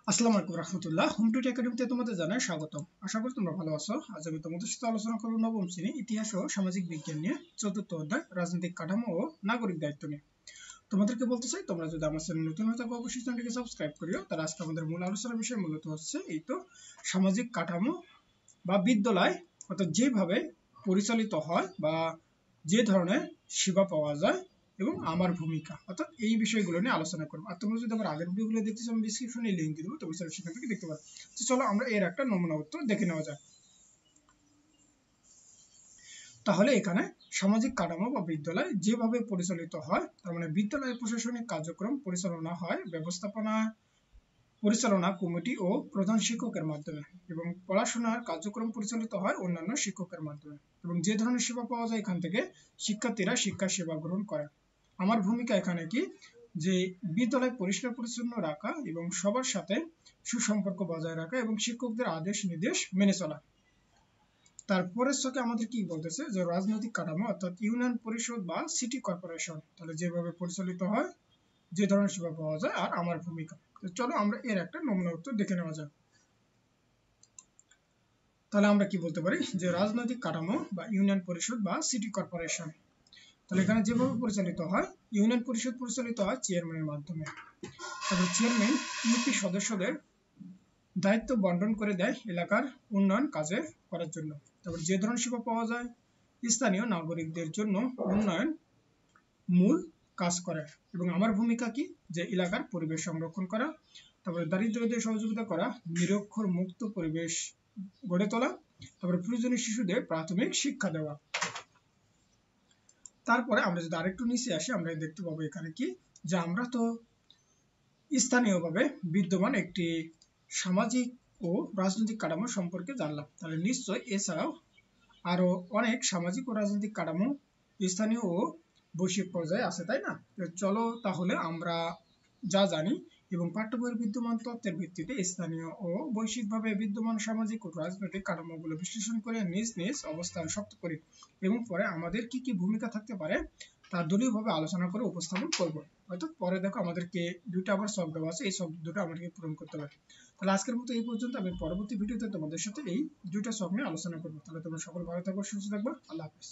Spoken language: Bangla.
আসসালামু আলাইকুম রাহমাতুল্লাহ। হোম টুইট একাডেমিতে তোমাদের জানাই স্বাগতম। আশা করি তোমরা ভালো আছো। আজ আমি তোমাদের সাথে আলোচনা করব নবম শ্রেণী ইতিহাস ও সামাজিক বিজ্ঞান নিয়ে চতুর্থ অধ্যায় রাজনৈতিক কাঠামো ও নাগরিক দায়িত্ব নিয়ে। তোমাদেরকে বলতে চাই, তোমরা যদি আমার চ্যানেল নতুন হয়ে থাকো অবশ্যই চ্যানেলটিকে সাবস্ক্রাইব করিও। তার আজকে আমাদের মূল আলোচনার বিষয় মূলত হচ্ছে এই তো সামাজিক কাঠামো বা বিদ্যালয়, অর্থাৎ যেভাবে পরিচালিত হয় বা যে ধরনের সেবা পাওয়া যায় এবং আমার ভূমিকা, অর্থাৎ এই বিষয়গুলো নিয়ে আলোচনা করবো। আর তোমরা যদি আমার আগের ভিডিওগুলো দেখতে চাও আমি ডিসক্রিপশনে লিংক দিয়ে দেবো, তোমরা সেখান থেকে দেখতে পারো। তো চলো আমরা এর একটা নমুনা উত্তর দেখে নেওয়া যায়। তাহলে এখানে সামাজিক কাঠামো বা বিদ্যালয় যেভাবে পরিচালিত হয়, তার মানে বিদ্যালয়ের প্রশাসনিক কার্যক্রম পরিচালনা হয় পরিচালনা কমিটি ও প্রধান শিক্ষকের মাধ্যমে, এবং পড়াশোনার কার্যক্রম পরিচালিত হয় অন্যান্য শিক্ষকের মাধ্যমে। এবং যে ধরনের সেবা পাওয়া যায় এখান থেকে শিক্ষার্থীরা শিক্ষা সেবা গ্রহণ করে। আমার ভূমিকা এখানে কি, যে বিদ্যালয় পরিষ্কার পরিচ্ছন্ন রাখা এবং সবার সাথে সুসম্পর্ক বজায় রাখা এবং শিক্ষকদের আদেশ নির্দেশ মেনে চলা। তারপরের সাথে আমাদের কি বলতেছে, যে রাজনৈতিক কাঠামো অর্থাৎ ইউনিয়ন পরিষদ বা সিটি কর্পোরেশন, তাহলে যেভাবে পরিচালিত হয়, যে ধরনের সেবা পাওয়া যায়, আর আমার ভূমিকা। তো চলো আমরা এর একটা নমুনা উত্তর দেখে নেওয়া যাক। তাহলে আমরা কি বলতে পারি, যে রাজনৈতিক কাঠামো বা ইউনিয়ন পরিষদ বা সিটি কর্পোরেশন, তাহলে এখানে যেভাবে পরিচালিত হয়, ইউনিয়ন পরিষদ পরিচালিত হয় চেয়ারম্যানের মাধ্যমে। তারপর চেয়ারম্যান ইউপি সদস্যদের দায়িত্ব বন্টন করে দেয় এলাকার উন্নয়ন কাজে করার জন্য। তারপর যে ধরনের সেবা পাওয়া যায়, স্থানীয় নাগরিকদের জন্য উন্নয়ন মূল কাজ করে। এবং আমার ভূমিকা কি, যে এলাকার পরিবেশ সংরক্ষণ করা, তারপরে দারিদ্রদের সহযোগিতা করা, নিরক্ষর মুক্ত পরিবেশ গড়ে তোলা, তারপরে প্রয়োজনীয় শিশুদের প্রাথমিক শিক্ষা দেওয়া। তারপরে আমরা যদি আরেকটু নিচে আসি, আমরা দেখতে পাবো এখানে কি, যে আমরা তো স্থানীয়ভাবে বিদ্যমান একটি সামাজিক ও রাজনৈতিক কাঠামো সম্পর্কে জানলাম। তাহলে নিশ্চয় এছাড়াও আরো অনেক সামাজিক ও রাজনৈতিক কাঠামো স্থানীয় ও বৈশ্বিক পর্যায়ে আছে, তাই না? চলো তাহলে আমরা যা জানি এবং পাঠ্য বইয়ের বিদ্যমান তথ্যের ভিত্তিতে স্থানীয় ও বৈশ্বিকভাবে বিদ্যমান সামাজিক ও রাজনৈতিক কাঠামোগুলো বিশ্লেষণ করে নিজ নিজ অবস্থান শক্ত করি, এবং পরে আমাদের কি কি ভূমিকা থাকতে পারে তা দলীয়ভাবে আলোচনা করে উপস্থাপন করব। হয়তো পরে দেখো আমাদেরকে দুইটা আবার শখ দেওয়া আছে, এই শখ দুটো আমাদেরকে পূরণ করতে হবে। তাহলে আজকের মতো এই পর্যন্ত। আমি পরবর্তী ভিডিওতে তোমাদের সাথে এই দুইটা শখ নিয়ে আলোচনা করবো। তাহলে তোমরা সকল ভালো থাকবো, সুস্থ থাকবো। আল্লাহ হাফিজ।